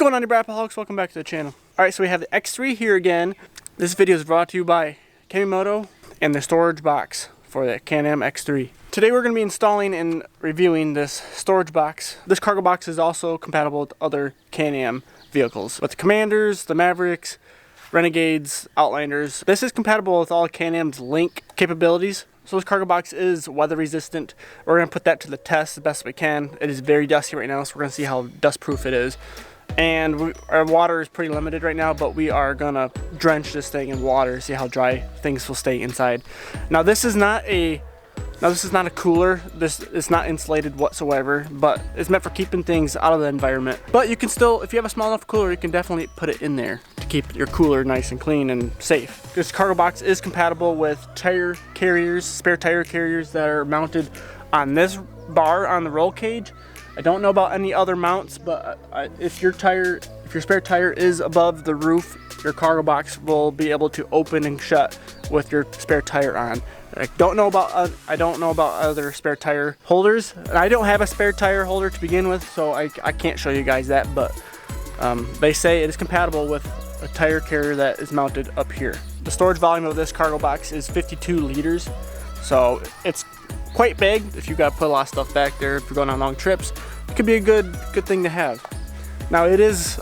going on, you Braapaholics? Welcome back to the channel. Alright, so we have the X3 here again. This video is brought to you by Kemimoto and the storage box for the Can-Am X3. Today we're going to be installing and reviewing this storage box. This cargo box is also compatible with other Can-Am vehicles, with the Commanders, the Mavericks, Renegades, Outlanders. This is compatible with all Can-Am's link capabilities. So this cargo box is weather resistant. We're going to put that to the test the best we can. It is very dusty right now, so we're going to see how dust proof it is. And our water is pretty limited right now, but we are going to drench this thing in water, see how dry things will stay inside. Now this is not a cooler. This is not insulated whatsoever, but it's meant for keeping things out of the environment. But you can still, if you have a small enough cooler, you can definitely put it in there to keep your cooler nice and clean and safe. This cargo box is compatible with tire carriers, spare tire carriers that are mounted on this bar on the roll cage. I don't know about any other mounts, but if your spare tire is above the roof, your cargo box will be able to open and shut with your spare tire on. I don't know about other spare tire holders. I don't have a spare tire holder to begin with, so I can't show you guys that, but they say it is compatible with a tire carrier that is mounted up here. The storage volume of this cargo box is 52 liters, so it's quite big. If you got to put a lot of stuff back there, if you're going on long trips, it could be a good thing to have. Now it is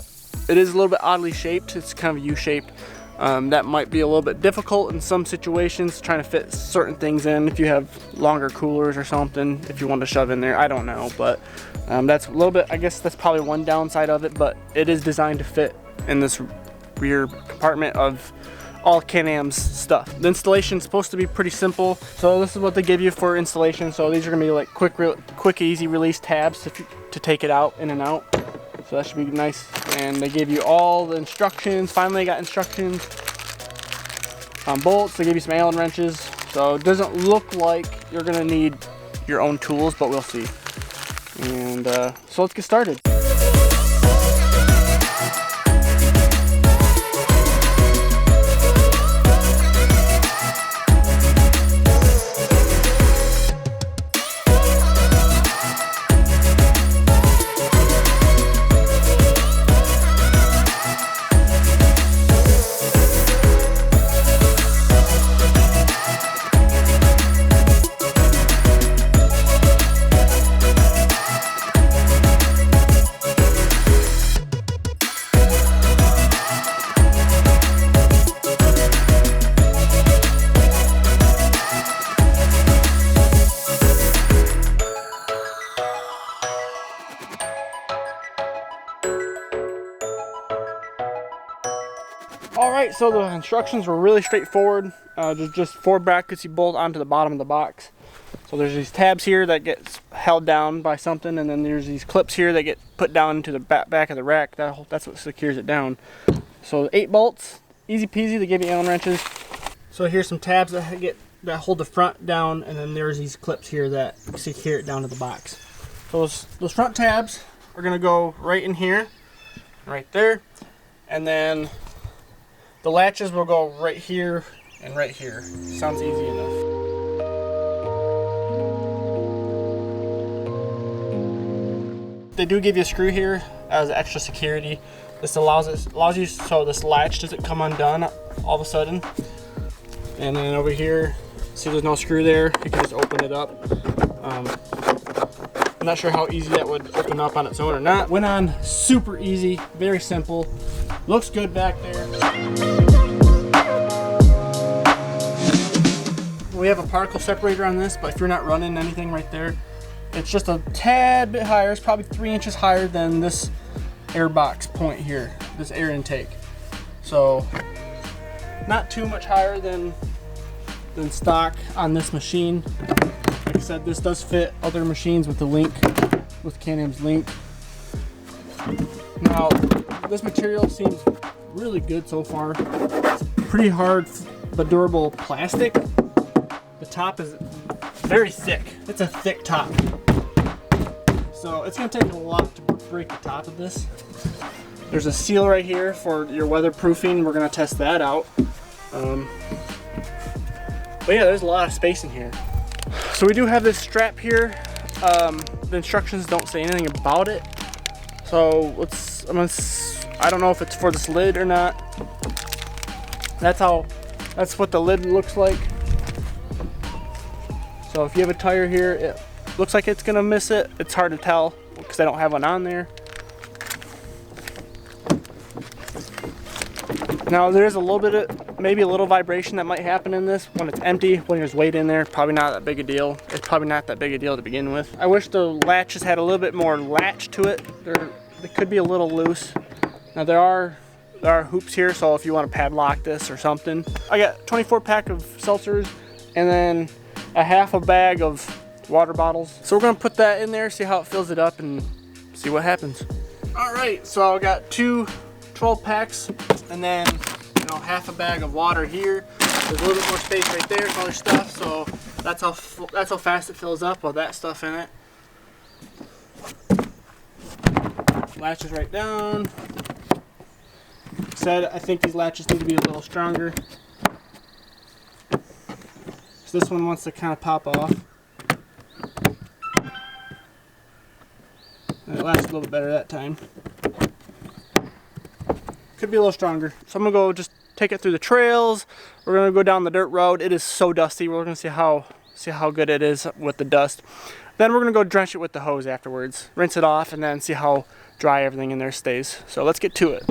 a little bit oddly shaped. It's kind of U-shaped. That might be a little bit difficult in some situations, trying to fit certain things in. If you have longer coolers or something, if you want to shove in there, I don't know, but that's a little bit. I guess that's probably one downside of it, but it is designed to fit in this rear compartment of all Can-Am's stuff. The installation is supposed to be pretty simple, so this is what they give you for installation. So these are gonna be like quick easy release tabs to take it out in and out, so that should be nice. And they give you all the instructions. Finally got instructions on bolts. They give you some Allen wrenches, so it doesn't look like you're gonna need your own tools, but we'll see. And so let's get started. Alright, so the instructions were really straightforward. There's just 4 brackets you bolt onto the bottom of the box. So there's these tabs here that get held down by something, and then there's these clips here that get put down into the back of the rack. That's what secures it down. So 8 bolts, easy peasy. They give you Allen wrenches. So here's some tabs that hold the front down, and then there's these clips here that secure it down to the box. So those front tabs are gonna go right in here, right there, and then the latches will go right here and right here. Sounds easy enough. They do give you a screw here as extra security. This allows you so this latch doesn't come undone all of a sudden. And then over here, see there's no screw there. You can just open it up. I'm not sure how easy that would open up on its own or not. Went on super easy, very simple. Looks good back there. We have a particle separator on this, but if you're not running anything right there, it's just a tad bit higher. It's probably 3 inches higher than this air box point here, this air intake. So not too much higher than stock on this machine. Like I said, this does fit other machines with the link, with Can-Am's link. Now, this material seems really good so far. It's pretty hard but durable plastic. The top is very thick. It's a thick top. So it's gonna take a lot to break the top of this. There's a seal right here for your weatherproofing. We're gonna test that out. But yeah, there's a lot of space in here. So we do have this strap here. The instructions don't say anything about it. So I don't know if it's for this lid or not. That's what the lid looks like. So if you have a tire here, it looks like it's gonna miss it. It's hard to tell because I don't have one on there. Now there is a little bit of, maybe a little vibration that might happen in this when it's empty. When there's weight in there, probably not that big a deal. It's probably not that big a deal to begin with. I wish the latches had a little bit more latch to it. They could be a little loose. Now there are hoops here, so if you want to padlock this or something. I got 24 pack of seltzers and then a half a bag of water bottles. So we're gonna put that in there, see how it fills it up and see what happens. All right, so I got 2 12 packs and then half a bag of water here. There's a little bit more space right there for other stuff, so that's how fast it fills up with that stuff in it. Latches right down. I think these latches need to be a little stronger. So this one wants to kind of pop off. And it lasts a little bit better that time. Could be a little stronger. So I'm gonna go just take it through the trails. We're gonna go down the dirt road. It is so dusty. We're gonna see how good it is with the dust. Then we're gonna go drench it with the hose afterwards. Rinse it off and then see how dry everything in there stays. So let's get to it.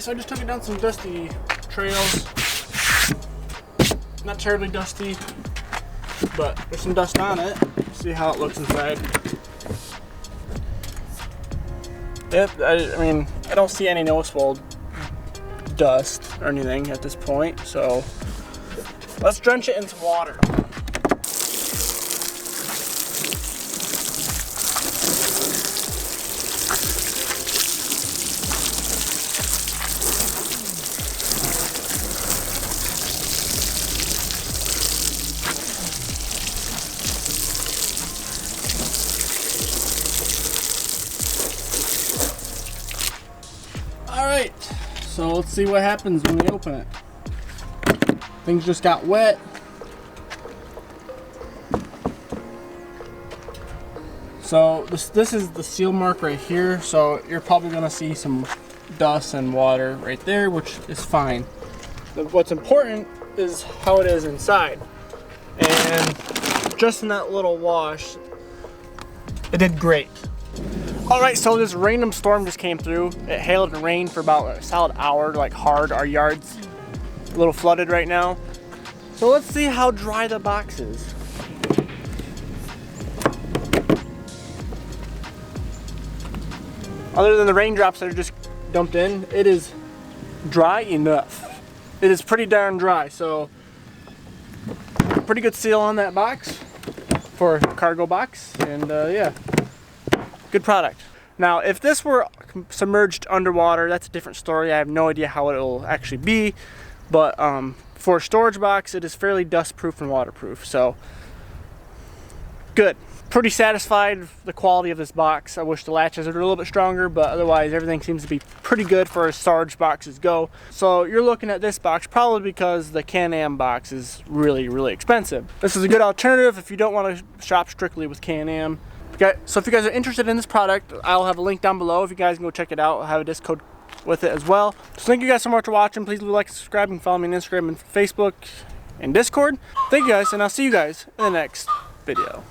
So I just took it down some dusty trails. Not terribly dusty, but there's some dust on it. See how it looks inside. Yep, I mean, I don't see any noticeable dust or anything at this point, so let's drench it in some water. Alright, so let's see what happens when we open it. Things just got wet. So this is the seal mark right here, so you're probably going to see some dust and water right there, which is fine. What's important is how it is inside. And just in that little wash, it did great. Alright, so this random storm just came through. It hailed and rained for about a solid hour, like hard. Our yard's a little flooded right now. So let's see how dry the box is. Other than the raindrops that are just dumped in, it is dry enough. It is pretty darn dry, so pretty good seal on that box for a cargo box, and yeah. Good product. Now, if this were submerged underwater, that's a different story. I have no idea how it will actually be, but for a storage box, it is fairly dust proof and waterproof, so good. pretty satisfied with the quality of this box. I wish the latches were a little bit stronger, but otherwise everything seems to be pretty good for as storage boxes go. So you're looking at this box probably because the Can-Am box is really expensive. This is a good alternative if you don't want to shop strictly with Can-Am. So if you guys are interested in this product, I'll have a link down below if you guys can go check it out. I'll have a discount with it as well. So thank you guys so much for watching. Please leave a like, subscribe, and follow me on Instagram and Facebook and Discord. Thank you guys, and I'll see you guys in the next video.